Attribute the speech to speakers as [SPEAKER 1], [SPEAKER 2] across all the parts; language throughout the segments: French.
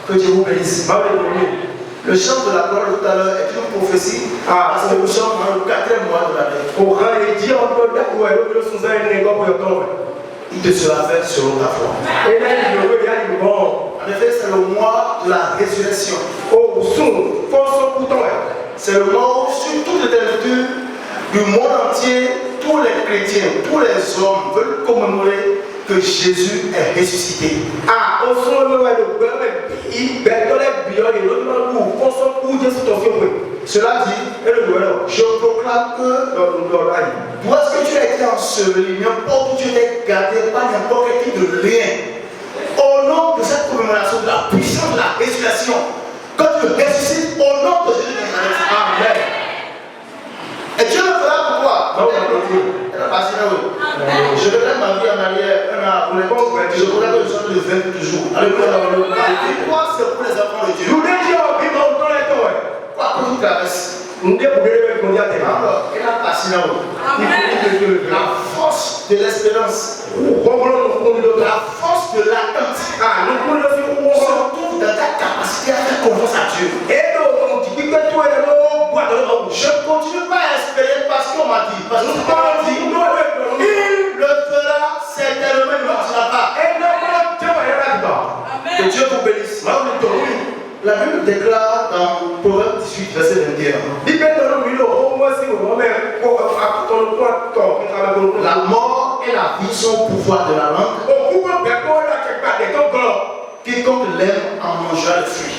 [SPEAKER 1] Que Dieu vous bénisse. Le chant de la parole tout à l'heure est une prophétie parce que nous sommes dans le 4e mois de l'année. Il te sera fait selon ta foi. En effet, c'est le mois de la résurrection. C'est le mois où sur toute l'éternité du monde entier, tous les chrétiens, tous les hommes veulent commémorer que Jésus est ressuscité. Cela dit, je proclame que d'où est-ce que tu as été enseveli, n'importe où tu es gardé par n'importe quel type de lien, au nom de cette commémoration, de la puissance de la résurrection, quand tu ressuscites au nom de Jésus de Nazareth. Amen. Et Dieu le fera pourquoi? Je regrette ma vie en arrière, je connais que je suis de 20 toujours. Alléluia. Pourquoi c'est pour les enfants de Dieu? Pourquoi tu traverses? La force de l'espérance, la force de l'attente se trouve dans ta capacité à faire confiance à Dieu. Je ne continue pas à espérer parce qu'on m'a dit. Parce qu'on m'a dit, il le fera certainement, il ne le dira pas. Que Dieu vous bénisse. La Bible déclare dans Proverbe 18, verset 21. La mort et la vie sont au pouvoir de la langue. Quiconque l'aime en mangera le fruit.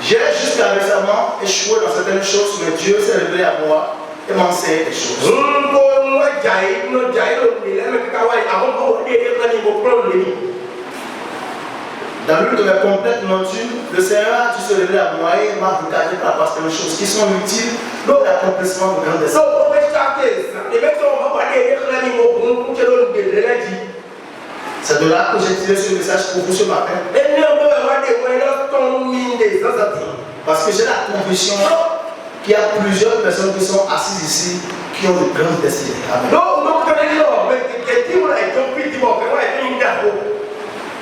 [SPEAKER 1] J'ai jusqu'à récemment échoué dans certaines choses, mais Dieu s'est révélé à moi et m'a enseigné des choses. Dans l'une de mes complètes nocturnes, le Seigneur a dû se révéler à moi et m'a regardé par certaines choses qui sont utiles dans l'accomplissement de grands desseins. C'est de là que j'ai tiré ce message pour vous ce matin. Parce que j'ai la conviction qu'il y a plusieurs personnes qui sont assises ici qui ont de grandes destinées. Amen.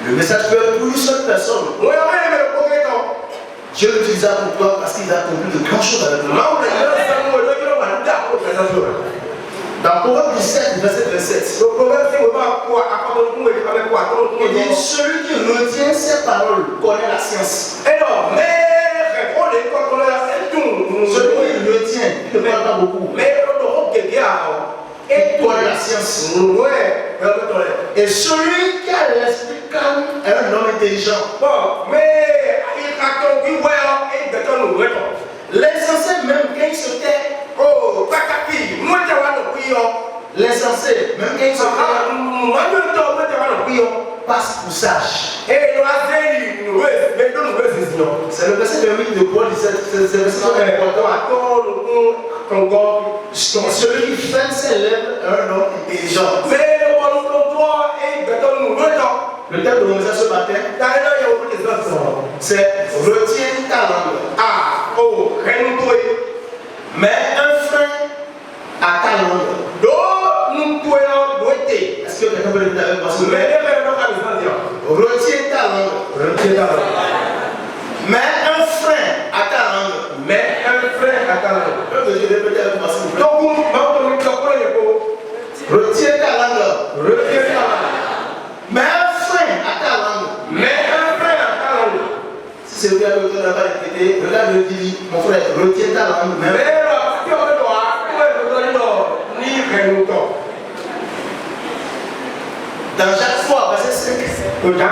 [SPEAKER 1] Le message peut être pour une seule personne. Dieu l'utilisa pour toi parce qu'il a accompli de grandes choses avec toi. Dans Proverbe 17, verset 27, il dit celui qui retient ses paroles connaît la science. Celui qui retient, il ne parle pas beaucoup. Et connaît la science. Et celui qui a l'esprit calme est un homme intelligent. L'insensé même quand il se tait, l'insensé même quand il se tait, passe pour sage. C'est le verset de 8 de Paul, c'est le verset important. Celui qui freine ses lèvres est un homme intelligent. Le thème de mon message ce matin, c'est retiens ta langue. Mais un frein à ta langue. Est-ce que quelqu'un peut le dire avec moi? Retiens ta langue. Mais un frein à ta langue. Je vais répéter avec moi s'il vous plaît. Retiens ta langue. Mais un frein à ta langue. Si c'est le cas de l'auteur n'a pas répété, regarde le dit, mon frère, retiens ta langue. Dans Jacques 3, verset 5, la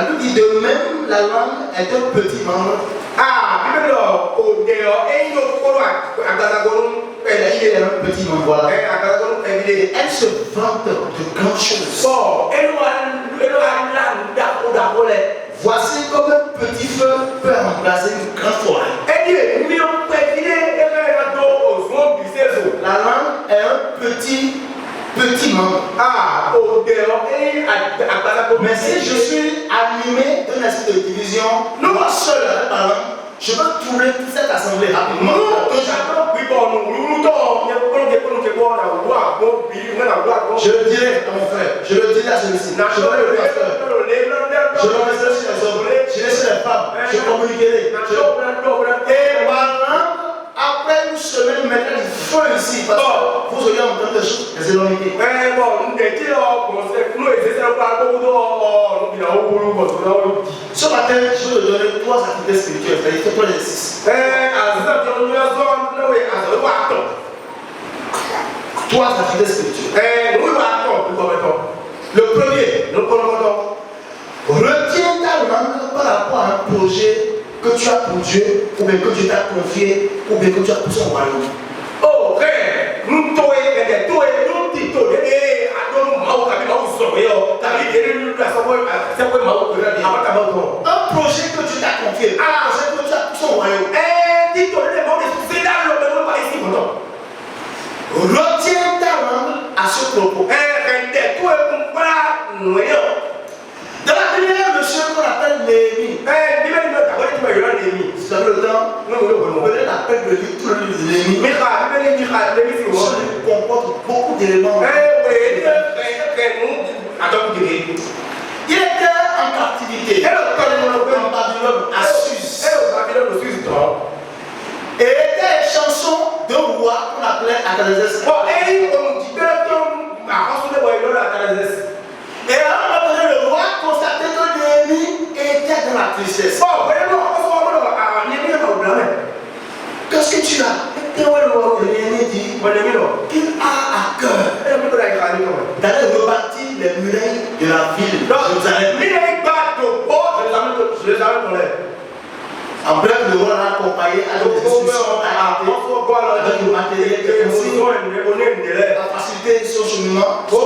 [SPEAKER 1] Bible dit de même la langue est un petit membre. Elle est un petit membre, voilà. Elle se vante de grandes choses. Voici comme un petit feu peut remplacer une grande forêt. La langue est un petit membre. Mais si je suis animé d'un esprit de division, moi seul avec ma langue, je peux troubler toute cette assemblée rapidement. Je le dirai à mon frère, je le dirai à celui-ci, je le dirai au pasteur, je le dirai sur les hommes, je le dirai sur les femmes, je communiquerai. Et maintenant, après une semaine, maintenant il faut ici, parce que vous auriez entendu des choses, des énormités. Ce matin, je vais te donner 3 activités spirituelles, c'est-à-dire 3 exercices. 3 activités spirituelles. Le premier, retiens ta langue par rapport à un projet que tu as pour Dieu, ou bien que Dieu t'a confié, ou bien que tu as pour son royaume. Oh, un projet que Dieu t'a confié, un projet que tu as pour son royaume. Retiens ta langue à ce propos. Dans la Bible, il y a un monsieur qu'on appelle Néhémie. Si vous avez le temps, vous pouvez la peine de lire tout le livre de Néhémie. Ce livre comporte beaucoup d'éléments. Il était en captivité en Babylone, à Suse. Et il était une chanson d'un roi qu'on appelait Adonizès. Et à un moment donné, le roi constatait que Néhémie était dans la tristesse. Qu'est-ce que tu as? Néhémie dit qu'il a à cœur d'aller rebâtir les murailles de la ville de Jérusalem. En bref, le roi l'a accompagné à des discussions avec le matériel a facilité son cheminement pour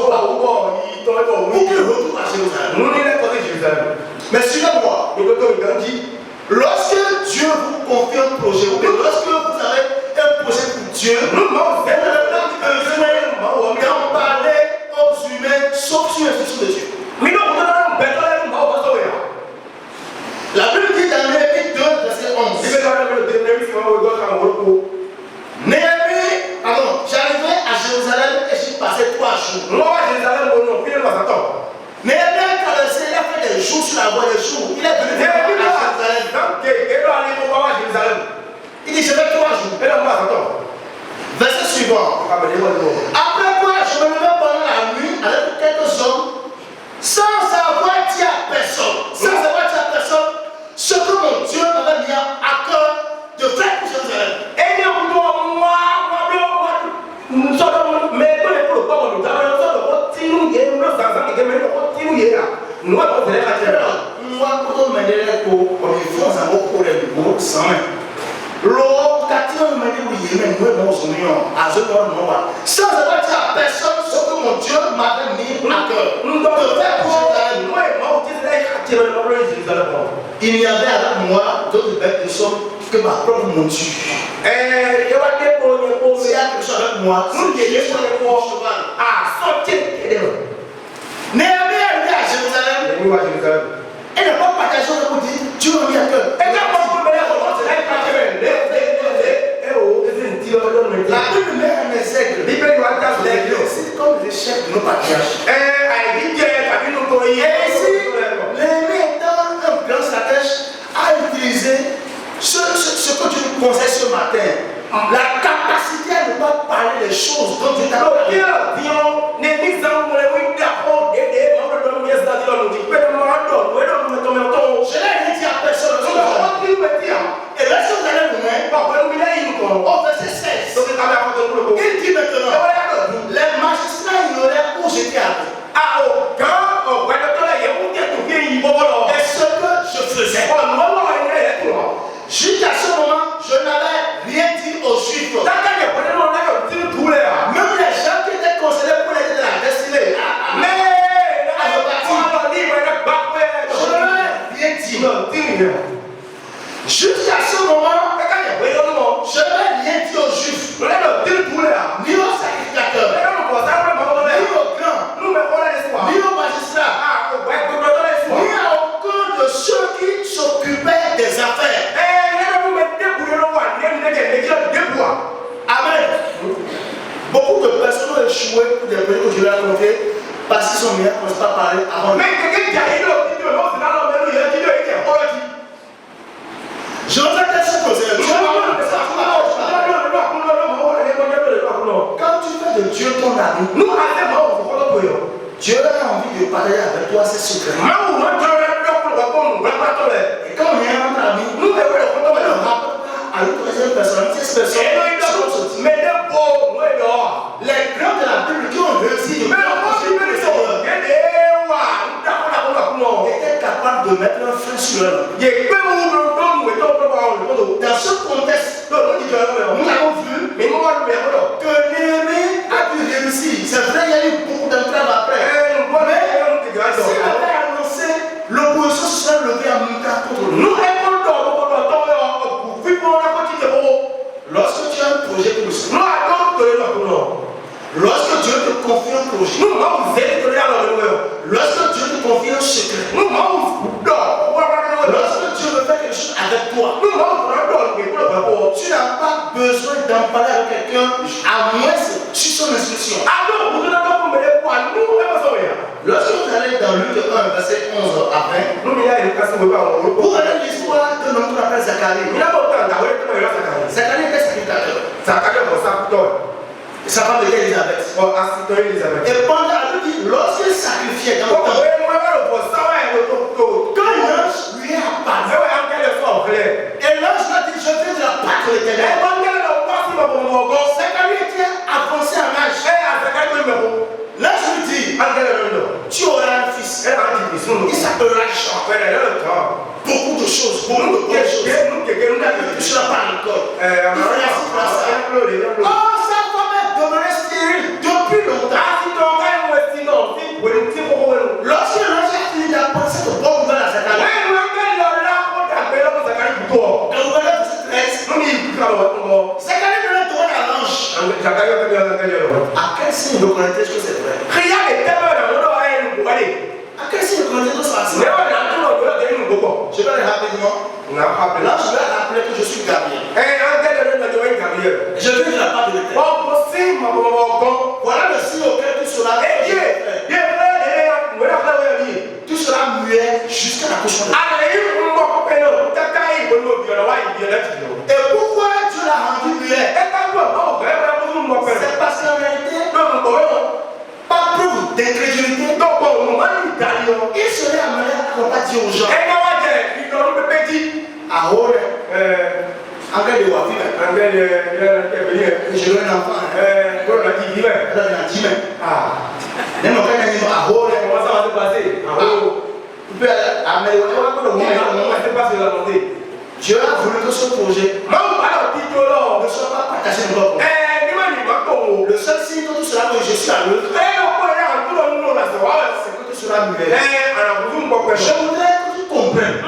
[SPEAKER 1] qu'il retourne à Jérusalem. Mais suivez-moi, lorsque Dieu vous confie un projet, ou lorsque vous avez un projet pour Dieu, vous avez besoin d'en parler aux humains, sauf sur l'instruction de Dieu. La Bible dit dans Néhémie 2, verset 11. J'arrivais à Jérusalem et j'y passais 3 jours. Néhémie a traversé, il a fait des jours sur la voie des jours. Il est venu à Jérusalem. Il dit, je vais 3 jours. Verset suivant. Après quoi, je me levais pendant la nuit avec quelques hommes, sans avoir dit à personne, ce que mon Dieu m'avait mis à cœur de faire pour Jérusalem. Sans avoir dit à personne ce que mon Dieu m'avait mis à cœur de faire pour Jérusalem. Il n'y avait avec moi d'autres bêtes de somme que ma propre monture. S'il y a quelque chose avec moi, c'est cheval. Néhémie est venu à Jérusalem. Et ne pas partager pour dire Dieu m'a mis à cœur. La Bible met un exemple. C'est comme les chefs de nos patriarches. Et ici, Néhémie étant un grand stratège a utilisé ce que tu nous conseilles ce matin. La capacité à ne pas parler des choses dont Dieu t'a parlé. Je n'ai rien dit à personne. Et lorsque vous allez vous mettre au verset 16, il dit maintenant, les magistrats ignoraient où j'étais allé. Et ce que je faisais. Jusqu'à ce moment, je n'avais rien dit aux Juifs. Même les gens qui étaient considérés pour les de la destinée. Je n'avais rien dit. Jusqu'à ce moment, je n'avais rien dit aux Juifs, ni aux sacrificateurs, ni aux grands, ni aux magistrats, ni à aucun de ceux qui s'occupaient des affaires. Amen. Beaucoup de personnes ont échoué pour des projets que Dieu parler avant.
[SPEAKER 2] Mais quelqu'un qui a dit non, c'est dans l'homme, il a dit non, il était hors.
[SPEAKER 1] Je voudrais que tu poses. Quand tu fais de Dieu ton ami, Dieu a envie de partager avec toi ses secrets. Et quand on est un ami, nous ne rapportons pas à une troisième personne, cette personne. Les grands de la Bible qui ont réussi étaient capables de mettre un frein sur eux. Dans ce contexte, nous avons vu que Néhémie a pu réussir. C'est vrai, il y a eu beaucoup d'entraves après. Mais s'il avait annoncé, l'opposition se serait levée à monter contre nous. Lorsque tu as un projet pour le Seigneur, lorsque Dieu te confie un projet, lorsque Dieu te confie un secret, lorsque Dieu veut faire quelque chose avec toi, tu n'as pas besoin d'en parler avec quelqu'un à moins sur son instruction. Lorsque vous allez dans Luc 1, verset 11 à 20, vous avez l'histoire d'un homme qu'on appelle Zacharie. Zacharie était sacrificateur. Sa femme était Élisabeth. Et pendant la nuit, lorsqu'il sacrifiait dans le temple, quand l'ange lui est apparu, et l'ange lui a dit, je viens de la part de l'Éternel. Zacharie était avancé en âge. L'ange lui dit, tu auras un fils. Il s'appellera Jean. Beaucoup de choses, beaucoup de bonnes choses. Tu ne seras pas encore. Oh, sa femme est demeurée stérile depuis longtemps. Lorsque l'ange a fini d'apprendre cette bonne nouvelle à Zacharie, le gouverneur de cette reste, Zacharie donnait droit à l'ange. À quel signe de reconnaître que c'est vrai? À quel signe de reconnaître que c'est vrai? Je vais aller rapidement. Là, je vais rappeler que je suis Gabriel. Je viens de la part de l'Éternel. Voilà le signe auquel tu seras. Tu seras muet jusqu'à l'accouchement de Et pourquoi Dieu l'a rendu muet? C'est parce qu'en réalité, par preuve d'incrédulité, il serait amené à ne pas dire aux gens. Ahora, Anglais de Wafi, je veux un enfant. Dieu a voulu que ce projet ne soit pas partagé de l'autre. Le seul signe que tu seras que je suis à l'autre, c'est que tu seras muet. Je voudrais que tu comprennes.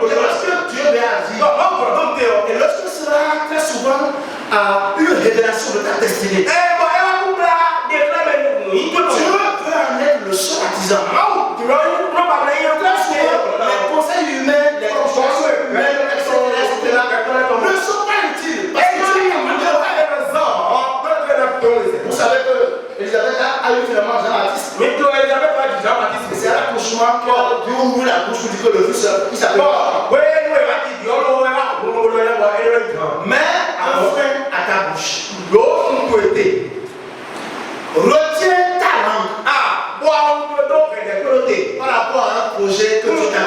[SPEAKER 1] Lorsque Dieu vient agir, et lorsque ce sera très souvent une révélation de ta destinée, Dieu veut en être le seul artisan. Les conseils humains, les conseils humains, etc., ne sont pas utiles. Parce que vous savez que Elisabeth a eu finalement Jean-Baptiste. C'est à l'accouchement que Dieu ouvre la bouche pour dire que le fils il s'appelle. Mais enfin à ta bouche. Retiens ta langue. Par rapport à un projet que tu as.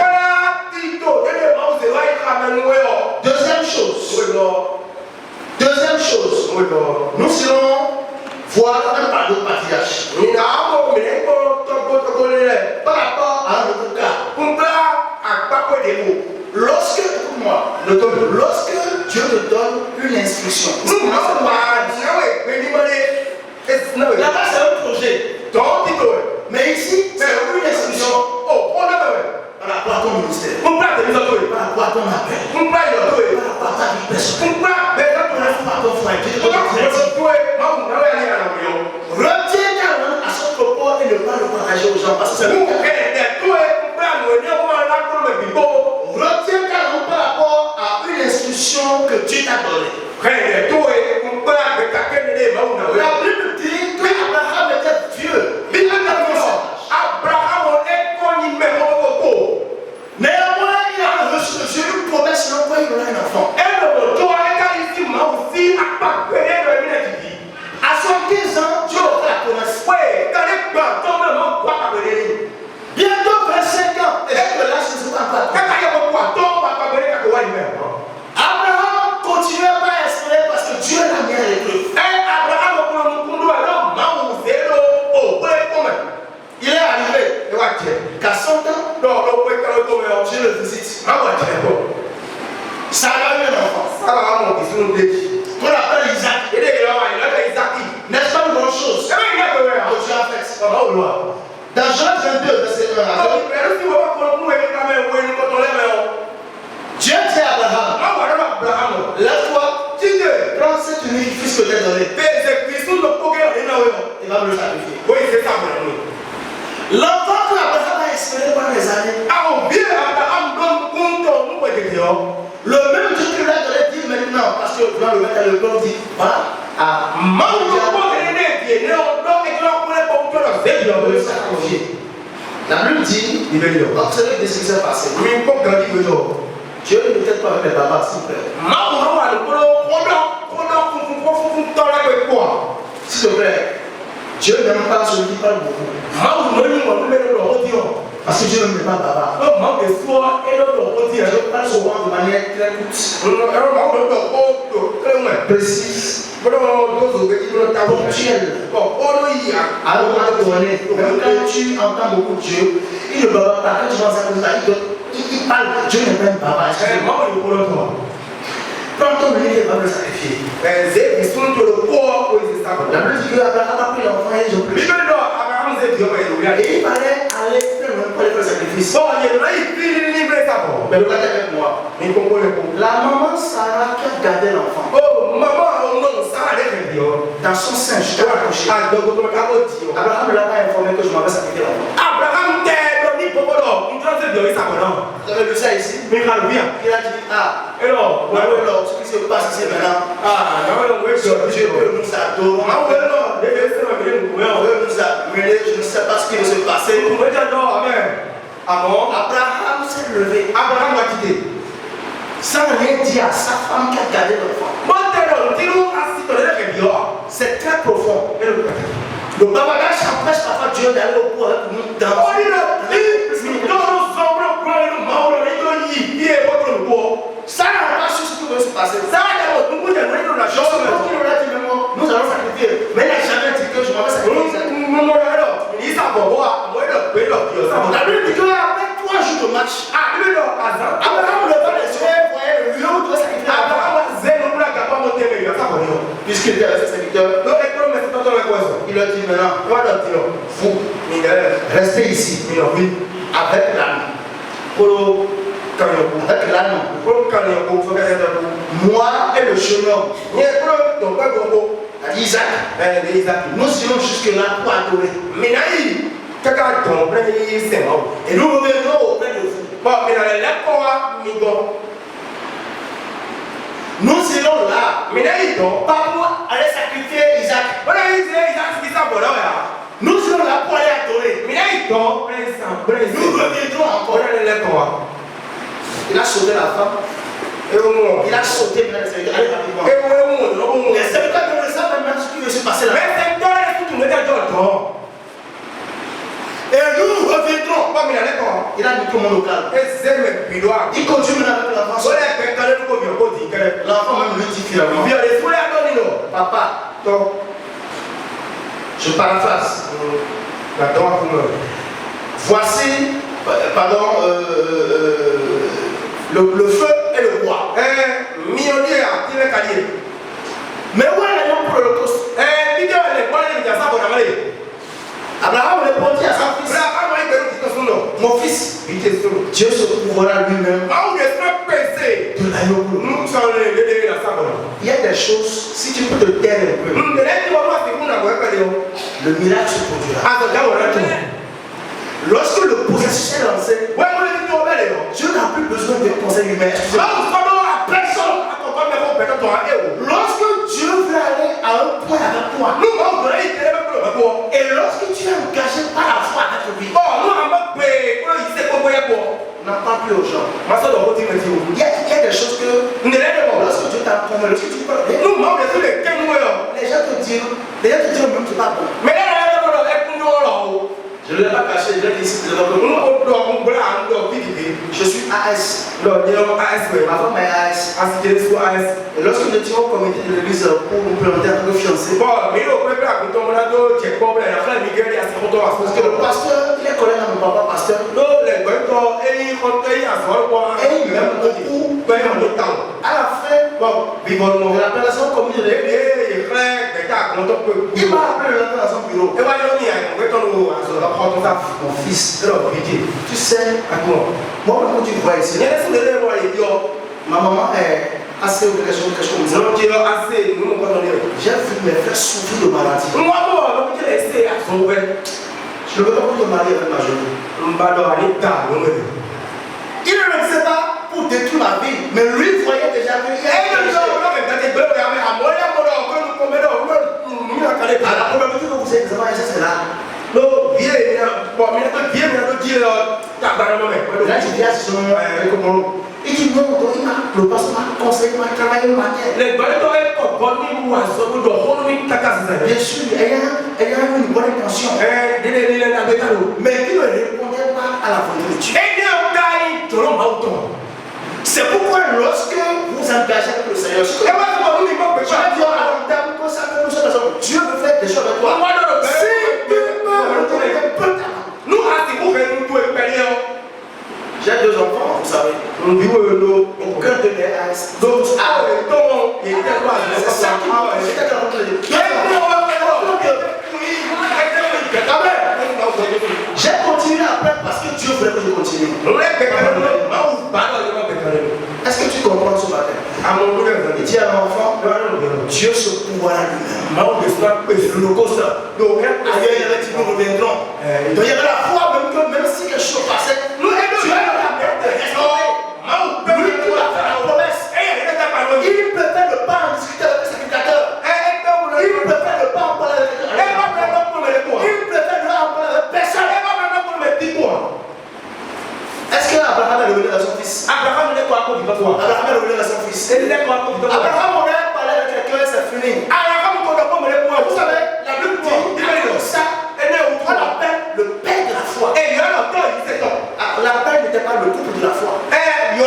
[SPEAKER 1] Deuxième chose. Nous serons voir un pardon patriarche. Par rapport à un autre cas. Lorsque Dieu te donne une instruction, là-bas c'est un projet. Mais ici, c'est une instruction. Par rapport à ton ministère, par rapport à ton appel, par rapport à ta vie personnelle, par rapport à ton foyer. Retiens ta langue à ce à 100 ans, je le visite. Sarah a eu un enfant. Qu'on appelle Isaac. N'est-ce pas une bonne chose que Dieu a fait? Dans Jean 22, verset 1 à 2, Dieu dit à Abraham, lève-toi, prends cette unique fils que je t'ai donné et va me le sacrifier. L'enfant que Abraham a espéré pendant des années, le même Dieu qui lui a donné dit maintenant, parce que dans le mettre à l'école, dit va à le sacrifier. La Bible dit, observez ce qui s'est passé. Dieu ne peut-être pas avec les papas, s'il te plaît. S'il te plaît, Dieu n'aime pas celui qui parle beaucoup. Parce que Dieu ne m'aime pas papa. Je parle souvent de manière très courte, précise, ponctuelle. À un moment donné, même quand tu entends beaucoup Dieu, il ne parle pas. Quand tu penses à ça, il parle. Dieu ne m'aime pas papa. Prends ton livre et va me sacrifier. La Bible dit qu'Abraham a pris l'enfant et ils ont pris. Et il fallait aller très loin pour aller faire le sacrifice. Mais regardez avec moi. La maman Sarah qui a gardé l'enfant. Dans son sein, je t'ai accroché. Abraham ne l'a pas informé que je m'avais sacrifié l'enfant. Vous avez vu ça ici? Il a dit, ce qui se passe ici maintenant, Dieu que nous adorons, je ne sais pas ce qui va se passer. Abraham s'est levé, Abraham va quitter, sans rien dire à sa femme qui a gardé l'enfant. C'est très profond. Le babagage empêche parfois Dieu d'aller au bout avec nous dans ça n'a pas su ce qui va se passer. Nous allons sacrifier. Mais il n'a jamais dit que je m'en vais sacrifier. La Bible dit qu'après 3 jours de match, Abraham leva les yeux et voyait le lieu où il doit sacrifier. Puisqu'il était resté serviteur, il a dit maintenant, vous restez ici avec l'âne. Avec l'âne. Moi et le chemin. Isaac. Nous irons jusque-là pour adorer. Et nous reviendrons auprès de vous. Nous irons là. Pas pour aller sacrifier Isaac. Nous irons là pour aller adorer. Nous reviendrons encore. Il a sauté la femme. Il a sauté maintenant les serviteurs. Allez rapidement. Les serviteurs ne savent même ce qui va se passer là. Et nous reviendrons. Il a mis tout le monde au calme. Il continue maintenant avec l'enfant. L'enfant même lui dit finalement, papa, je paraphrase. Voici, pardon, le feu et le bois. Mais où est l'agneau pour l'Holocauste? Abraham répondit à son fils, mon fils, Dieu se couvrira lui-même de l'agneau pour l'Holocauste. Il y a des choses, si tu peux te taire un peu, le miracle se produira. Lorsque le processus est lancé, Dieu n'a plus besoin de conseil humain. Lorsque Dieu veut aller à un point avec toi, et lorsque tu es engagé par la foi avec lui, n'en parle plus aux gens. Il y a des choses que lorsque Dieu t'a promis, lorsque tu parles, les gens te diront même que tu pas bon. Je ne l'ai pas caché, je l'ai dit ici. Je suis AS. Ma femme est AS. AS.
[SPEAKER 2] AS.
[SPEAKER 1] Et lorsque nous étions au comité de l'église pour nous présenter en tant que fiancés,
[SPEAKER 2] Bon, mais au premier à côté, on a deux check pour la fin de Miguel et à ce moment
[SPEAKER 1] parce que le pasteur, il est collègue à mon papa pasteur,
[SPEAKER 2] non, les gars, et il à ce moment
[SPEAKER 1] et il m'aime beaucoup. À la fin,
[SPEAKER 2] bon, vivons
[SPEAKER 1] de l'appellation comité de l'église, il m'a appelé le lendemain dans son bureau. Mon fils, tu sais, moi, quand tu vois ici, ma maman est assez ou quelque chose comme ça. J'ai vu mes frères souffrir de maladie. Je ne veux pas vous te marier avec ma jolie. Il ne le disait pas pour détruire ma vie, mais lui voyait déjà que il y a la probabilité que vous êtes vraiment c'est là. Là, je dis à ce moment, il dit non, le pasteur m'a conseillé, m'a travaillé le matin. Bien sûr, il y a une bonne intention. Mais il ne répondait pas à la volonté de Dieu. C'est pourquoi lorsque vous engagez avec le Seigneur, Dieu veut faire des choses avec toi. Si tu peux retourner un peu ta j'ai deux enfants, vous savez. Aucun de mes AS. J'ai continué après parce que Dieu voulait que je continue. Est-ce que tu comprends ce matin? Il dit à l'enfant, Dieu se pourvoira lui-même. L'Holocauste, ailleurs nous reviendrons. Donc il y avait la foi, même si quelque chose passait, Dieu avait la paix de restaurer. Lui qui a fait la promesse. Il préfère ne pas en discuter avec le sacrificateur. Il préfère ne pas en parler avec il préfère ne pas en parler avec personne. Est-ce que Abraham est revenu à son fils? Abraham est revenu à son fils. Abraham aurait parlé avec quelqu'un et c'est fini. Vous savez, la Bible dit ça, on appelle le père de la foi. La paix n'était pas le couple de la foi. Mais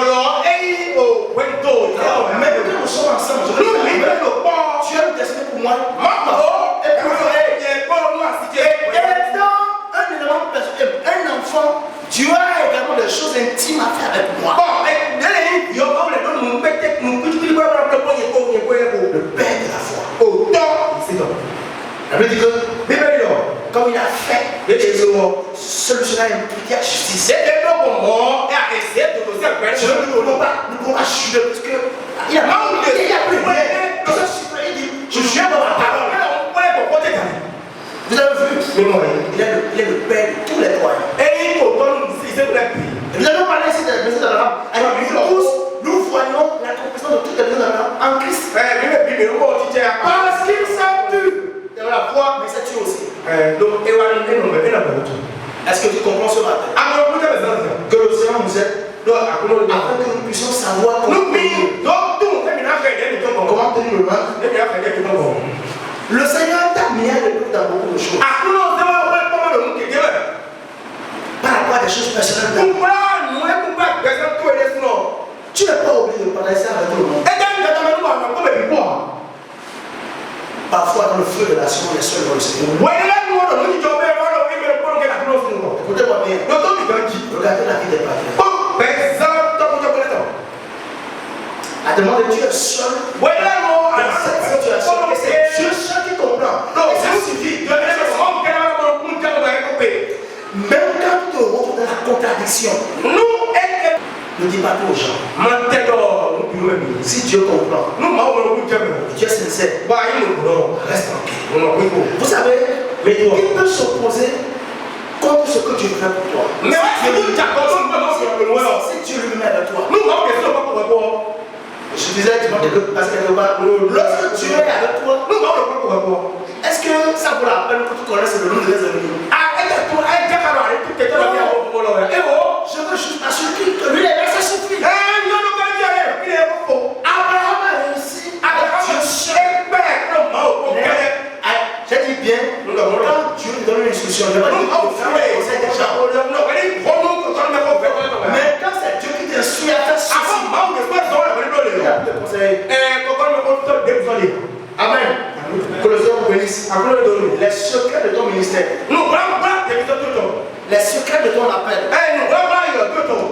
[SPEAKER 1] quand nous sommes ensemble, Dieu a une destinée pour moi. Et pour un élément personnel, un enfant, Dieu a également des choses intimes à faire avec moi. Le père de la foi. La Bible dit que, comme il a fait, celui-là est impliqué à justice. Je ne peux pas juger parce que il a plus rien. Il dit, je jure dans ma parole. Vous avez vu? Il est le père de tous les croyants. Nous allons parler ici de la maison d'Abraham. Alors, nous voyons l'accomplissement de toutes les maisons d'Abraham en Christ. Parce qu'ils sont dus de la foi, mais c'est tu aussi. Est-ce que tu comprends ce matin? Que le Seigneur nous aide afin que nous puissions savoir comment tenir le mal. Le Seigneur t'a mis à l'épreuve dans beaucoup de choses. Par rapport à des choses personnelles. Tu n'es pas obligé de parler ça avec tout le monde. Parfois dans le feu de l'action, on est seul dans le Seigneur. Écoutez-moi bien. Regardez la vie des patrons. À demander Dieu est seul dans cette situation. Et c'est Dieu seul qui comprend. Et ça suffit. Même quand tu te retrouves dans la contradiction, ne dis pas tout aux gens. Si Dieu comprend, Dieu est sincère, reste tranquille. Vous savez, il peut s'opposer contre ce que Dieu fait pour toi. Si Dieu lui met avec toi. Je disais parce que lorsque Dieu est avec toi, est-ce que ça vaut la peine que tu connaisses le nom de tes ennemis? Je veux juste assurer que lui est là, ça suffit. Abraham a réussi avec Dieu seul. J'ai dit bien, quand Dieu nous donne une instruction, je ne vais pas dire que faire le conseil des gens. Mais quand c'est Dieu qui t'instruit à faire ceci, il y a mystères.
[SPEAKER 2] Nous voilà des tout.
[SPEAKER 1] Les secrets de ton appel.
[SPEAKER 2] Eh nous voilà tout.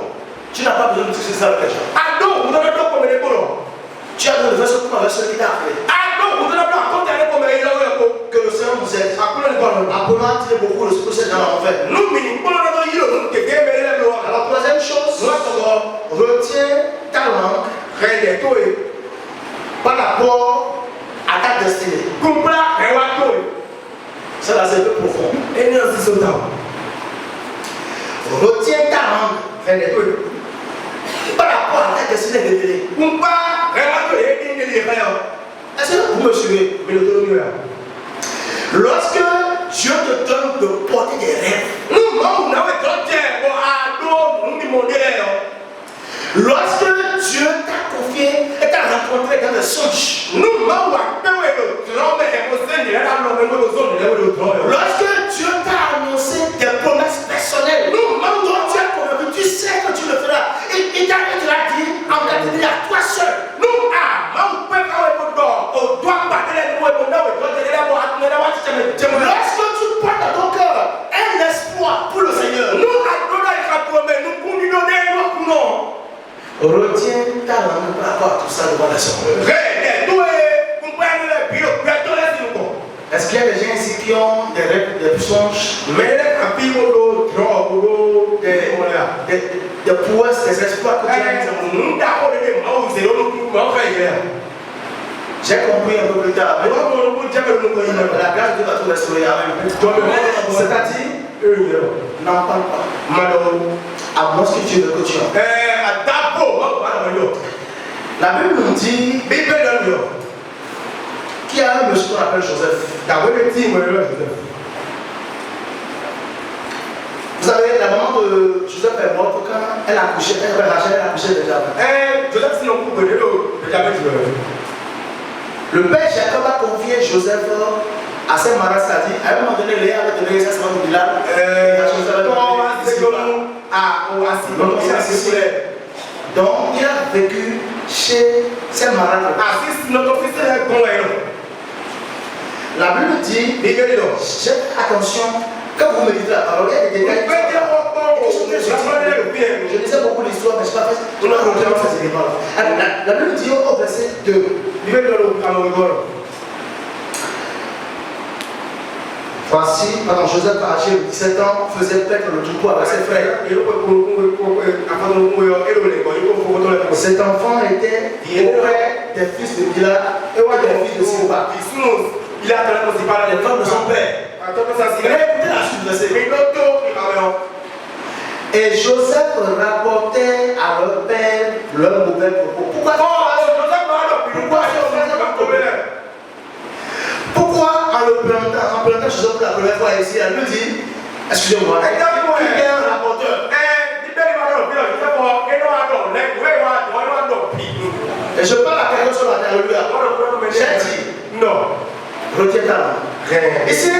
[SPEAKER 1] Tu n'as pas besoin de toucher ça avec les gens.
[SPEAKER 2] Ah non, vous avez pas comme les bolos.
[SPEAKER 1] Tu as besoin de faire ce qu'on avait celui qui t'a appelé.
[SPEAKER 2] Ah non, vous avez pas compter comme les gens.
[SPEAKER 1] Que le Seigneur nous aide. Appelons à tirer beaucoup de ce que ces gens ont fait.
[SPEAKER 2] Nous minimum pour le yiro que game les lois.
[SPEAKER 1] Alors, troisième chose, retiens ta langue par rapport à ta destinée. Ça, là, c'est un peu profond. Retiens ta langue par rapport à ta destinée révélée. Est-ce que vous me suivez? Lorsque Dieu te donne de porter des rêves, lorsque Dieu t'a confié et t'a rencontré dans le songe, lorsque Dieu t'a annoncé des promesses personnelles, dont tu es convaincu, tu sais que tu le feras, il t'a dit en catégorie à toi seul. Lorsque tu portes dans ton cœur un espoir pour le Seigneur, retiens ta langue par rapport à tout ça devant la Seigneur. Est-ce qu'il y a des gens ici qui ont des rêves, des songes, des prouesses, des espoirs que tu as? J'ai compris un peu plus tard. Mais la grâce de Dieu va tout restaurer. C'est-à-dire, n'en parle pas. À moins que tu veux que tu en. La Bible nous dit qu'il y a un monsieur qu'on appelle Joseph. Vous savez, la maman de Joseph est morte quand elle a accouché, elle a accouché déjà. Le père Jacob a confié Joseph à ses marins, c'est-à-dire, à un moment donné, Léa avait donné sa semaine de Bilal. Donc, il a vécu chez ses marins. La Bible dit, faites attention, quand vous méditez la parole, il y a des détails. Je disais beaucoup l'histoire, mais je ne sais pas fait ces éléments-là. La Bible dit au verset 2. Voici, Joseph a âgé de 17 ans, faisait peut-être le troupeau avec ses frères. Cet enfant était auprès des fils de Bila et des fils de Silba.
[SPEAKER 2] Il a les femmes de son père.
[SPEAKER 1] Écoutez la suite de verset. Et Joseph rapportait à leur père leur mauvais propos. Pourquoi en le plantant Joseph pour la première fois ici, elle nous dit, excusez-moi, il est un rapporteur. Et je parle à quelqu'un sur la terre, j'ai dit, non, retiens ta langue. Ici,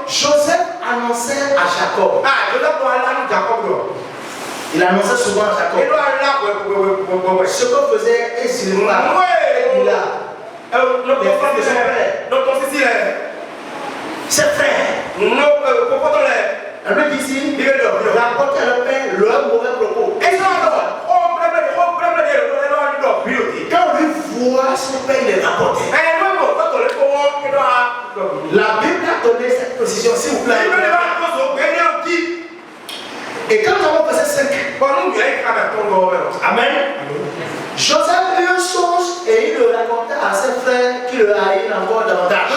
[SPEAKER 1] Joseph annonçait à Jacob. Il annonçait souvent à Jacob ce que faisait Esau. Il a les femmes de son père, ses frères. Elle me dit ici, rapporte à leur père leur mauvais propos. Quand lui voit son père, il les rapporte. La Bible a donné cette précision, s'il vous plaît. Et quand on va passer 5, Amen. Joseph eut un songe et il le raconta à ses frères qui le haïssent encore davantage.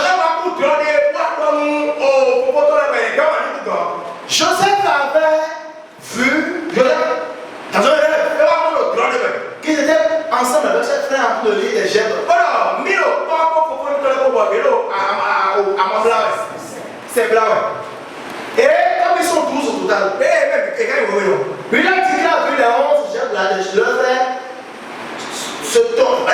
[SPEAKER 1] Joseph avait vu dans un rêve qu'ils étaient ensemble avec ses frères en train de lire des gemmes. Et comme ils sont 12 au total, il a dit qu'il a vu les 11 gemmes là, leurs frères se tomber.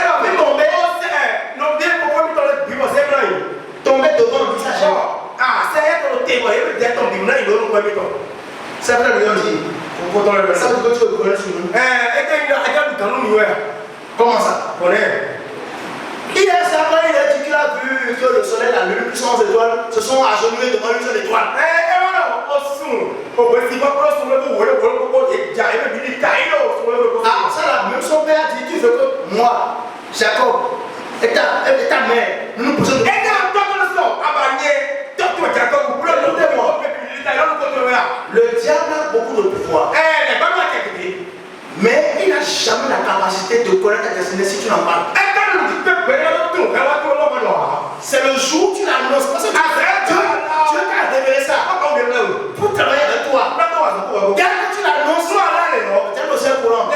[SPEAKER 1] Tomber devant lui, sa gemme. C'est vrai, lui ont dit. Ça veut dire que tu veux connaître sur nous. Comment ça? Il Hier, ça quand il a dit qu'il a vu que le soleil, la lune, plus 11 étoiles, se sont agenouillés devant une seule étoile. Ah, ça là, même son père a dit, tu veux que moi, Jacob, et ta mère, nous nous posons. Le diable a beaucoup de pouvoir. Mais il n'a jamais la capacité de connaître ta destinée si tu n'en parles. C'est le jour où tu l'annonces. Parce que Dieu t'a révélé ça pour travailler avec toi. Dès que tu l'annonces, tu as le ciel courant.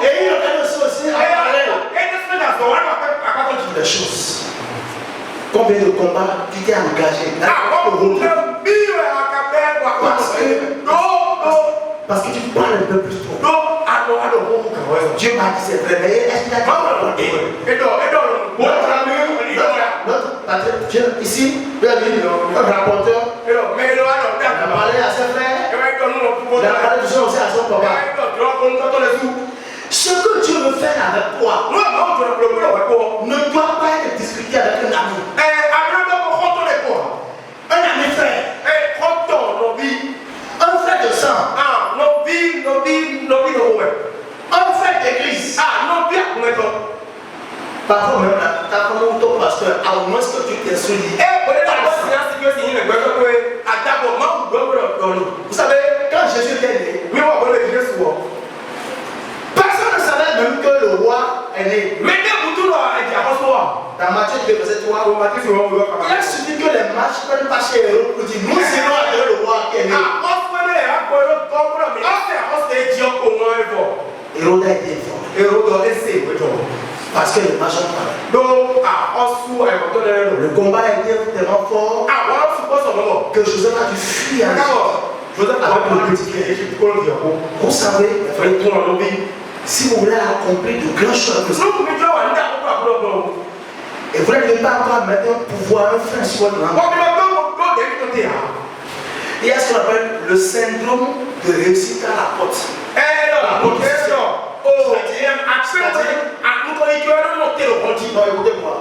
[SPEAKER 1] Et il regarde aussi en parallèle. Des choses. Combien de combats tu t'es engagé? Parce que tu parles un peu plus trop. Dieu m'a dit c'est vrai, mais est-ce qu'il a dit notre patron, ici, un rapporteur, il a parlé à ses frères, il a parlé de ça aussi à son papa. Ce que Dieu veut faire avec toi ne doit pas être discuté avec un ami. Un ami frère. Un frère de sang. Un frère d'église. Parfois même, ta femme ou ton pasteur, à moins que tu t'es souillé. Vous savez, quand Jésus était né, personne ne savait même que le roi est né. Dans Matthieu 2, verset 3, il a suffi que les marches prennent pas chez Hérode pour dire nous irons adorer le roi qui est né. Hérode a été informé. Parce que les marches ont parlé. Le combat a été tellement fort que Joseph a dû fuir. Avec le petit cœur. Vous savez, si vous voulez accomplir de grandes choses, et vous n'avez pas encore mettre un pouvoir, un frein sur votre langue. Il y a ce qu'on appelle le syndrome de réussite à la porte. Non, écoutez-moi.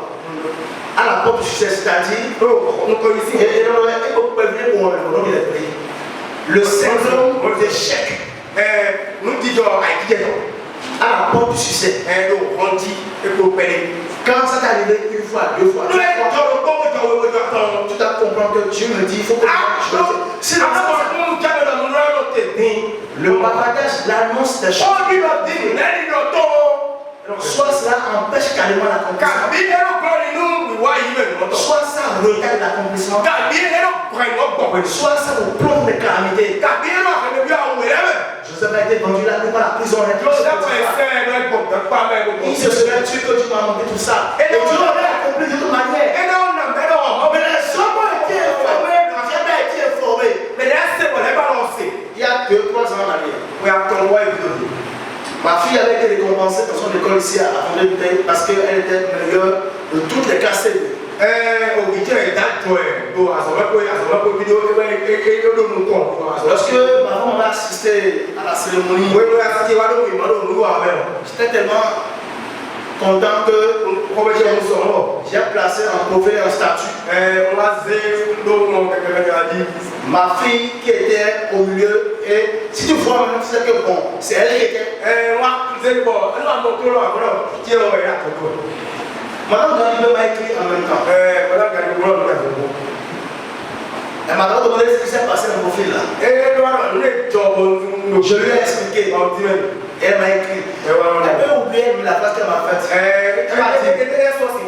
[SPEAKER 1] À la porte du succès, c'est-à-dire, le syndrome d'échec. À la porte du succès. Quand ça t'est arrivé une fois, deux fois, trois fois, tu dois comprendre que Dieu me dit, il faut que je le bavardage, l'annonce des choses. Soit cela empêche carrément l'accomplissement, soit ça retarde l'accomplissement, soit ça vous plombe les calamités. Joseph a été vendu là pour la prison. Il se serait tué que tu m'as montré tout ça. Et Dieu aurait accompli de toute manière. Mais les hommes ont été informés, Dieu a été informé. Il y a 2-3 ans en arrière, ma fille avait été récompensée dans son école ici à Fondé parce qu'elle était meilleure de toutes les classes. Lorsque ma femme a assisté à la cérémonie, j'étais tellement content que j'ai placé un prophète, un statut. Ma fille qui était au milieu, et si tu vois maintenant, tu sais que bon, c'est elle qui était. Madame Galibé m'a écrit en même temps. Elle m'a demandé ce qui s'est passé dans mon fil là. Je lui ai expliqué. Et elle m'a écrit. Elle peut oublier la phrase qu'elle m'a faite. Elle m'a dit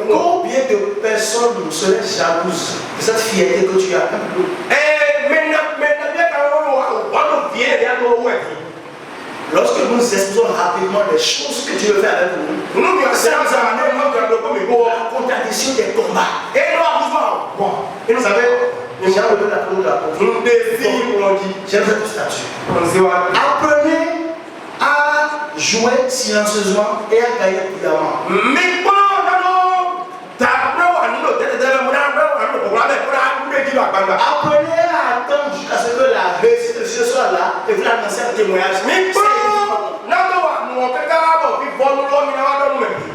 [SPEAKER 1] combien de personnes seraient jalouses de cette fierté que tu as? Lorsque nous exposons rapidement les choses que Dieu veut faire avec nous, ça nous amène la contradiction des combats. Et vous savez, j'ai enlevé la couleur de la pauvreté. J'aime cette statue. Apprenez à jouer silencieusement et à gagner puissamment. Apprenez à attendre jusqu'à ce que la réussite de ce soit là et vous l'annoncez un témoignage.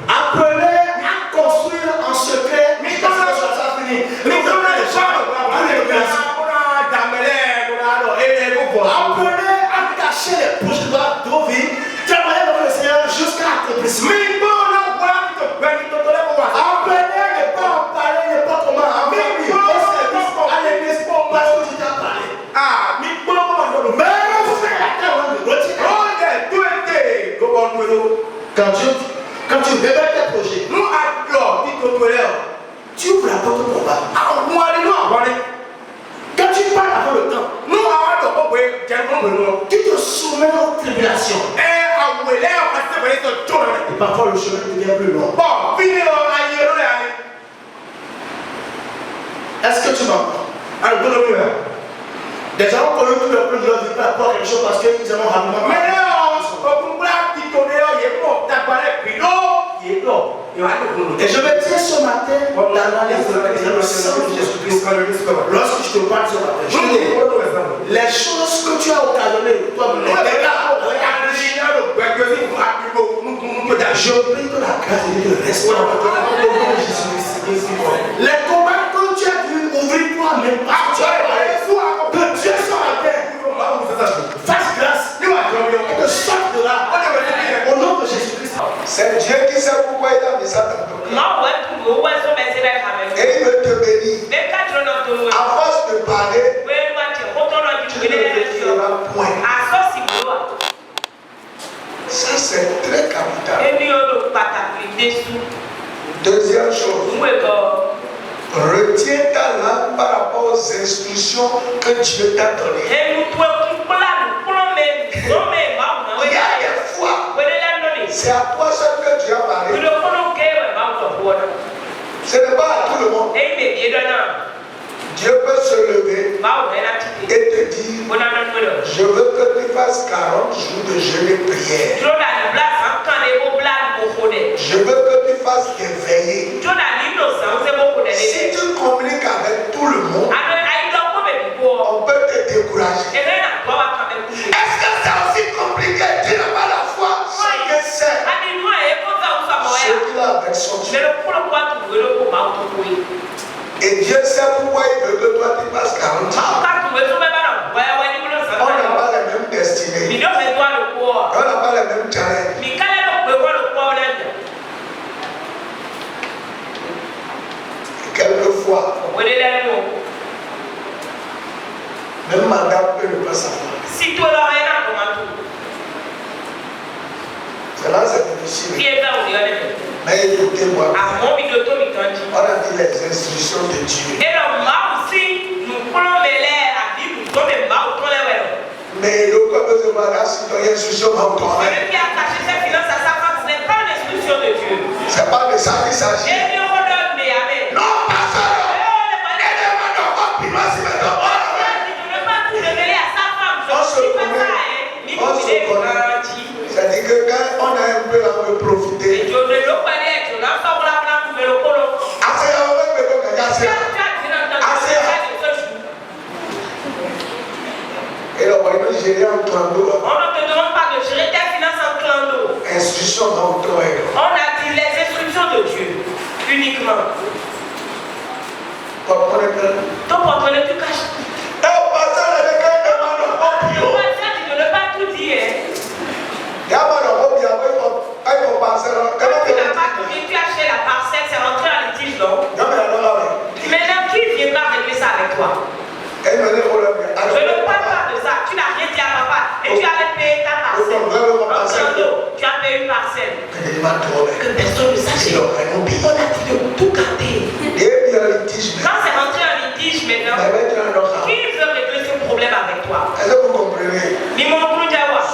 [SPEAKER 1] Apprenez à construire en trouvé, travailler avec le Seigneur jusqu'à l'accomplissement. Apprenez ne pas en parler, ne pas comment en faire au service à l'église parce que tu t'as parlé. Mais quand tu révèles tes projets, tu ouvres la porte au combat. Quand tu parles avant le temps, tu te soumets aux tribulations. Et parfois le chemin devient plus long. Est-ce que tu m'entends? Des gens ont connu tout le plan de leur vie par rapport à quelque chose parce qu'ils en ont rapidement. Et je vais dire ce matin dans l'analyse de le sang de Jésus-Christ. Lorsque je te parle ce matin, je te dis les choses que tu as occasionnées, toi, je prie que la grâce de Dieu reste dans Jésus-Christ. Les combats que tu as dû ouvrir toi-même, que Dieu soit à terre, fasse grâce et que sorte de là au nom de Jésus-Christ.
[SPEAKER 3] C'est Dieu qui sait pourquoi il a mis ça dans ton cœur. Et il veut te bénir. À force de parler, tu ne réfléchiras point. Ça c'est très capital. Deuxième chose, retiens ta langue par rapport aux instructions que Dieu t'a données. Il y a des fois, c'est à toi seul que Dieu a parlé. Ce n'est pas à tout le monde. Dieu peut se lever et te dire, je veux que tu fasses 40 jours de jeûne et prière. Je veux que tu fasses des veillées. Si tu communiques avec tout le monde, on peut te décourager. Est-ce que c'est aussi compliqué? Tu n'as pas la foi. Chacun sait ce qu'il a avec son Dieu. Et Dieu sait pourquoi il veut que toi tu passes 40 ans. On n'a pas les mêmes destinées. On n'a pas les mêmes challenges. Quelquefois, même madame peut ne pas savoir. Cela c'est difficile. Mais écoutez-moi. On a dit les instructions de Dieu. Mais le corps de Mara, si tu as une instruction dans toi, c'est pas de ça qu'il s'agit. Non, pasteur. C'est-à-dire que quand on a un peu, on veut profiter. Et le royaume gérer en clando.
[SPEAKER 4] On ne te demande pas de gérer tes finances en clando.
[SPEAKER 3] Instruction dans toi.
[SPEAKER 4] On a dit les instructions de Dieu uniquement. Ton porte-monnaie, tu caches.
[SPEAKER 3] Et au passage, avec un demande au
[SPEAKER 4] Tu ne veux pas tout dire.
[SPEAKER 3] il y a pas de hobby, il y a pas de parcelle.
[SPEAKER 4] Quand tu n'as pas combien tu as acheté la parcelle, c'est rentré en litige, non? Maintenant, qui viendra régler ça avec toi? Je ne parle pas de ça. Tu n'as rien dit à papa. Et tu allais payer ta parcelle. Tu as payé une parcelle. Que personne ne sache. On a dit de tout garder. Quand c'est rentré en litige maintenant, qui veut régler ce problème avec toi?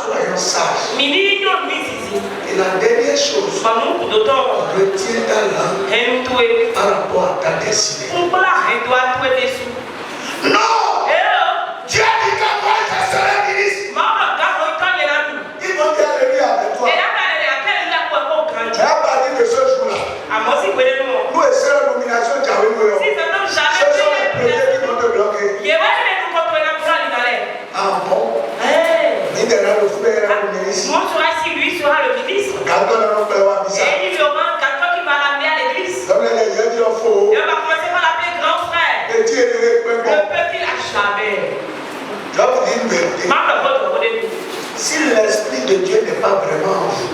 [SPEAKER 3] Soyons sages.
[SPEAKER 4] Et
[SPEAKER 3] Et la dernière chose, retiens ta langue par rapport à ta destinée. Non! Dieu dit que moi je serai ministre. Ils vont dire alléluia avec toi. Tu as parlé de ce jour-là. Nous essayons la nomination de Yahweh. Ce sont les projets qui vont te bloquer. Ah bon? Il est là le frère le ministre.
[SPEAKER 4] Lui sera le ministre.
[SPEAKER 3] Quand on a nos pères à Bissa.
[SPEAKER 4] Et il y aura quelqu'un qui va l'amener à l'église.
[SPEAKER 3] Comme les gens disent faux.
[SPEAKER 4] Et on va commencer par l'appeler grand frère.
[SPEAKER 3] Et Dieu est
[SPEAKER 4] le petit là.
[SPEAKER 3] Dieu n'est pas vraiment en vous.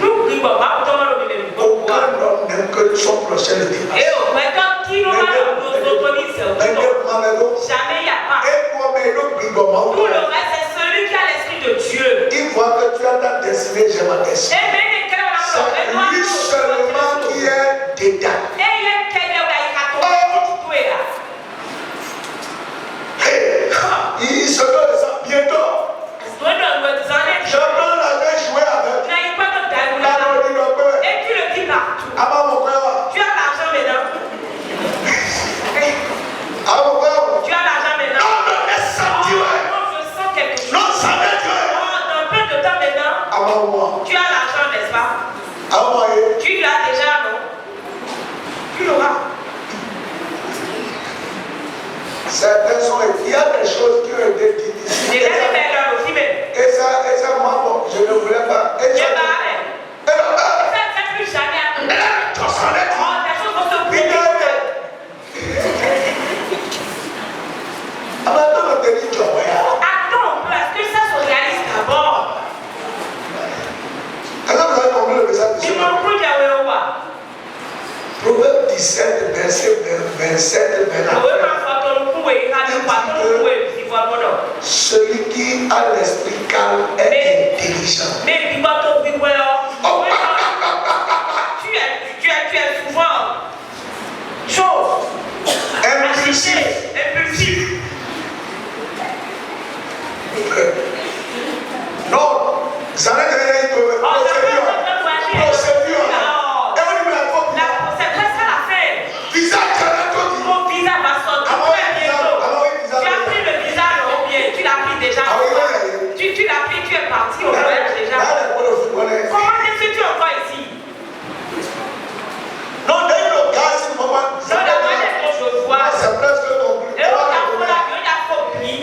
[SPEAKER 3] Aucun homme n'aime que son prochain le dépasse.
[SPEAKER 4] Tout le reste, c'est celui qui a l'esprit de Dieu.
[SPEAKER 3] Il voit que tu as ta destinée, j'ai ma destinée. C'est lui seulement qui est dedans. Il se donne ça bientôt. Je prends la main jouer avec.
[SPEAKER 4] Et tu le dis partout.
[SPEAKER 3] Ah mon frère.
[SPEAKER 4] Tu as l'argent maintenant.
[SPEAKER 3] Ah mon frère.
[SPEAKER 4] Tu as l'argent maintenant.
[SPEAKER 3] Non, mais ça dit ouais.
[SPEAKER 4] Non, je sens quelque chose.
[SPEAKER 3] Non, ça veut dire.
[SPEAKER 4] Dans peu de temps maintenant.
[SPEAKER 3] Ah moi.
[SPEAKER 4] Tu as l'argent, n'est-ce pas?
[SPEAKER 3] Ah moi.
[SPEAKER 4] Tu l'as déjà, non? Tu l'auras.
[SPEAKER 3] Certains sont. Il y a des choses qui ont été dites ici. Et ça, moi, bon, je ne voulais pas. Et ça,
[SPEAKER 4] plus jamais à tout.
[SPEAKER 3] des choses vont se attends un peu,
[SPEAKER 4] est-ce que ça se réalise d'abord?
[SPEAKER 3] Alors, vous avez compris le message de ce matin. Proverbe 17, verset 27 et 29. Celui qui a l'esprit calme est intelligent.
[SPEAKER 4] Tu es souvent chaud,
[SPEAKER 3] Impulsif. Non, ça n'est rien de procédure. Visa,
[SPEAKER 4] Mon visa va sortir très bientôt. Tu as pris le visa, non? Bien, tu l'as pris déjà. Tu l'as pris, tu es parti au voyage déjà. Comment est-ce que tu es encore ici?
[SPEAKER 3] Non, dès le gars, c'est le moment.
[SPEAKER 4] Non, la manière dont je vois.
[SPEAKER 3] C'est presque non plus.
[SPEAKER 4] Et on a fait l'avion, il a compris.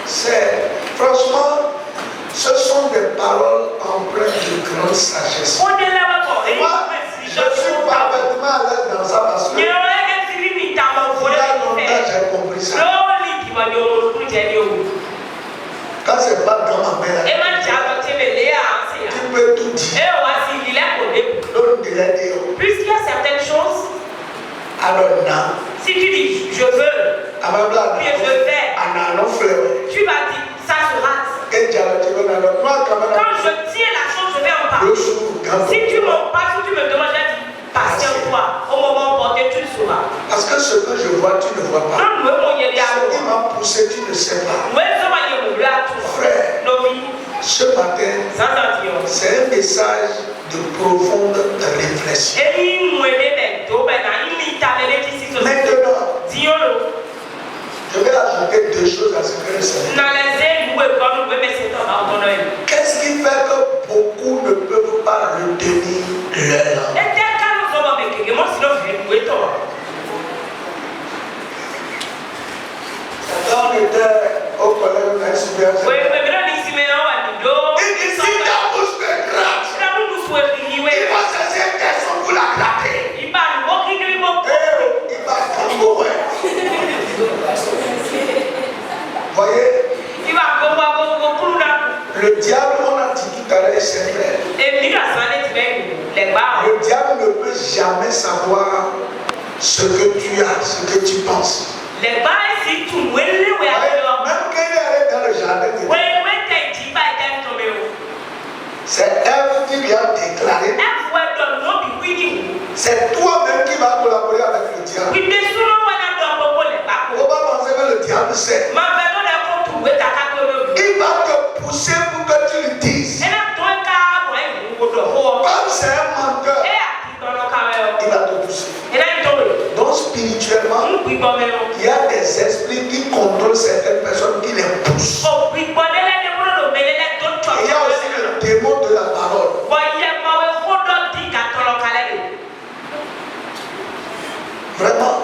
[SPEAKER 3] C'est, franchement, ce sont des paroles empreintes de grande sagesse.
[SPEAKER 4] On est là,
[SPEAKER 3] Moi, je suis parfaitement à l'aise dans ça parce que il y a longtemps j'ai compris ça. Quand c'est pas dans ma mère, tu peux tout dire. L'autre de la dire.
[SPEAKER 4] Puisqu'il y a certaines choses,
[SPEAKER 3] Alors non.
[SPEAKER 4] si tu dis je veux, puis je vais, tu vas dire ça se rate. Quand je tiens la chose, je vais en parler. Si tu m'en parles, si tu me demandes, je dis patiente-toi. Au moment opportun, tu le sauras.
[SPEAKER 3] Parce que ce que je vois, tu ne vois pas. Ce qui m'a poussé, tu ne sais pas. Frère, ce matin, c'est un message de profonde réflexion. Maintenant, je vais ajouter deux choses à ce que je sais. Qu'est-ce qui fait que beaucoup ne peuvent pas retenir leur langue? Quand on était au collège, on a super. Il dit si ta bouche me gratte, il va chercher une personne pour la gratter. Il va t'embourer. Voyez? Le diable, on a dit tout à l'heure, c'est vrai. Le diable ne peut jamais savoir ce que tu as, ce que tu penses. Même quand il est allé dans le jardin, c'est Ève qui lui a déclaré. C'est toi-même qui vas collaborer avec le diable. On va penser que le diable sait. Il va te pousser pour que tu le dises. Comme c'est un menteur, il va te pousser. Donc spirituellement, il y a des esprits qui contrôlent certaines personnes qui les poussent. Et il y a aussi le démon de la parole. Vraiment,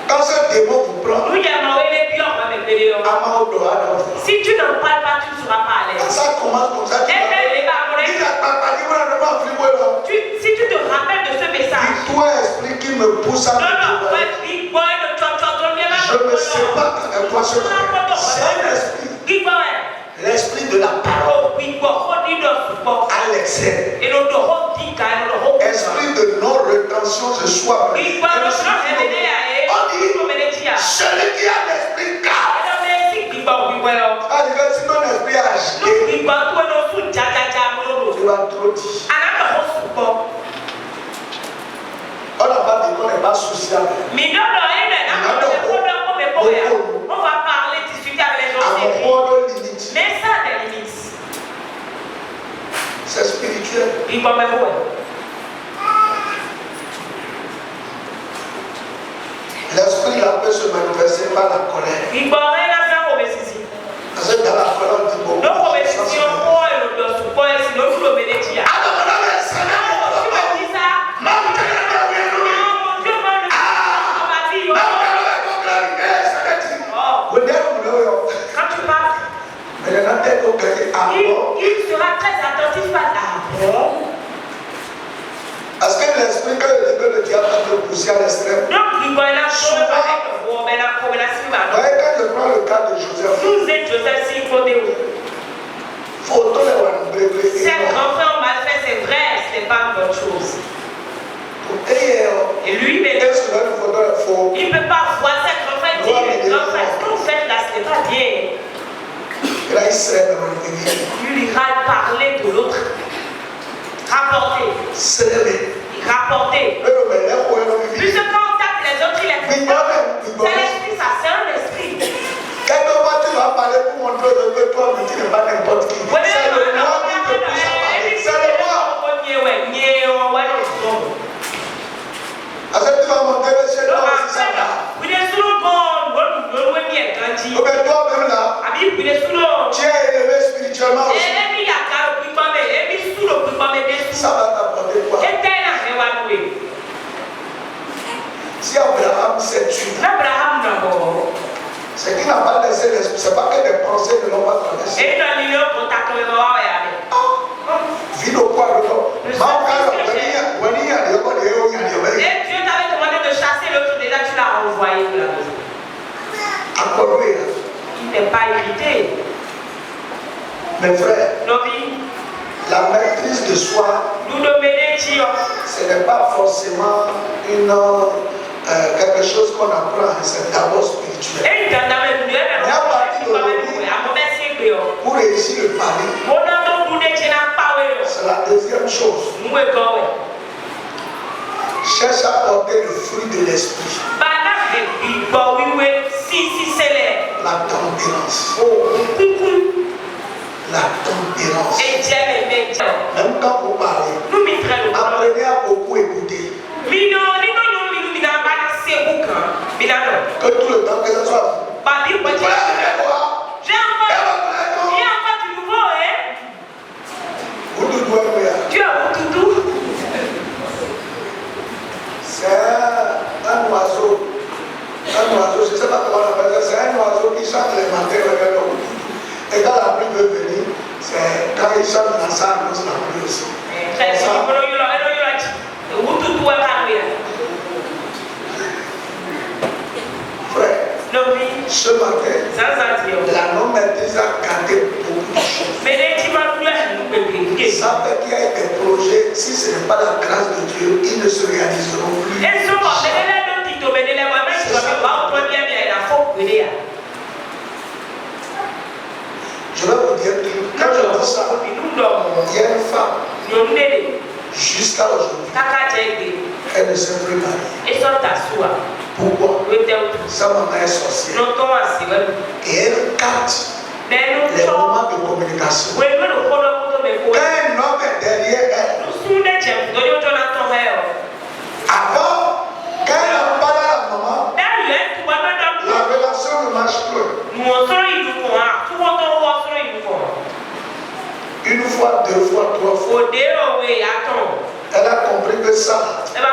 [SPEAKER 3] quand ce démon vous prend,
[SPEAKER 4] si tu n'en parles pas, tu ne seras pas à l'aise.
[SPEAKER 3] quand ça commence comme ça,
[SPEAKER 4] Si tu te rappelles de ce message,
[SPEAKER 3] toi, esprit qui me pousse à me
[SPEAKER 4] je
[SPEAKER 3] je me sépare avec toi ce matin. C'est un esprit. excès. Esprit de non-rétention de soi. On dit, celui qui a l'esprit calme. Si ton esprit est agité, tu vas trop dire. On n'a pas dit qu'on n'est pas social.
[SPEAKER 4] On va parler, discuter avec les gens. Mais ça a des limites.
[SPEAKER 3] C'est spirituel. L'esprit la peut se manifester par la colère. Parce que dans la colère, on dit beaucoup.
[SPEAKER 4] Quand tu parles, il sera très attentif à d'abord.
[SPEAKER 3] Parce que l'esprit que le diable a poussé à l'extrême.
[SPEAKER 4] Donc, il va là
[SPEAKER 3] quand je prends le cas de Joseph,
[SPEAKER 4] ces grands frères ont mal fait, c'est vrai, ce n'est pas une bonne chose. Et lui, il ne peut pas voir cette grand frère dire, grand frère, ce que vous faites là, ce n'est pas bien. Lui, il va parler de l'autre. Rapporter. Rapporter. Plus que quand on tape les autres, il est content. C'est l'esprit, ça, c'est un esprit.
[SPEAKER 3] Quelquefois, tu vas parler pour montrer que toi, mais tu n'es pas n'importe qui. C'est le moi qui te pousse à parler. C'est le moi. Parce que tu vas montrer que chez toi aussi ça va. Mais toi-même là, tu es élevé spirituellement aussi. Ça va t'apporter quoi? Si Abraham s'est tué, c'est qu'il n'a pas laissé l'esprit. C'est pas que les pensées ne l'ont pas traversé. Vide au poids de l'homme.
[SPEAKER 4] Et Dieu t'avait demandé de chasser l'autre, déjà tu l'as renvoyé de la maison. Il n'est pas irrité.
[SPEAKER 3] Mes frères, la maîtrise de soi, ce n'est pas forcément quelque chose qu'on apprend, c'est d'abord spirituel. Pour réussir le pari, c'est la deuxième chose. Cherche à porter le fruit de l'esprit. La tempérance. La tempérance. Même quand vous parlez, apprenez à beaucoup écouter. Que tout le temps que ce soit c'est un oiseau, je ne sais pas comment on appelle ça, c'est un oiseau qui chante les matins avec l'eau. Et quand la pluie veut venir, c'est quand il chante dans ça, annonce la pluie aussi. Frère, ce matin, la non-maîtrise a gâté beaucoup de choses. Ça fait qu'il y a des projets, si ce n'est pas la grâce de Dieu, ils ne se réaliseront plus. Je vais vous dire que quand je dis ça, il y a une femme, jusqu'à aujourd'hui, elle ne s'est plus mariée. Pourquoi? Sa maman est sorcière. Et elle capte les moments de communication. Quand un homme est derrière elle, avant, quand elle en parle à la maman, la relation ne marche plus. Une fois, deux fois, trois fois. Elle a compris que ça, je ne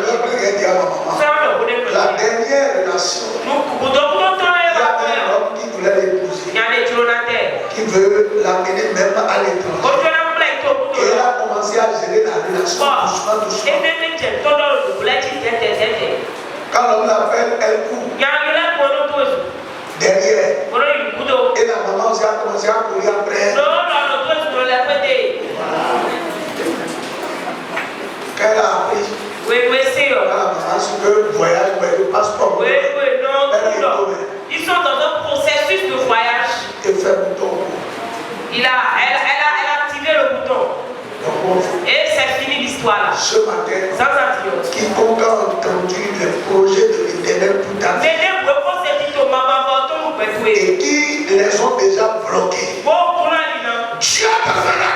[SPEAKER 3] vais plus rien dire à ma maman. La dernière relation, il y avait un homme qui voulait l'épouser, qui veut l'amener même à l'étranger. Et elle a commencé à gérer la relation doucement. Quand l'homme l'appelle, elle court derrière. Et la maman aussi a commencé à courir après elle.
[SPEAKER 4] Elle a activé le bouton. Et c'est fini l'histoire là.
[SPEAKER 3] Ce matin,
[SPEAKER 4] Sans antibiotiques.
[SPEAKER 3] quiconque a entendu le projet de l'Éternel pour ta vie et qui les ont déjà bloqués, Dieu te fera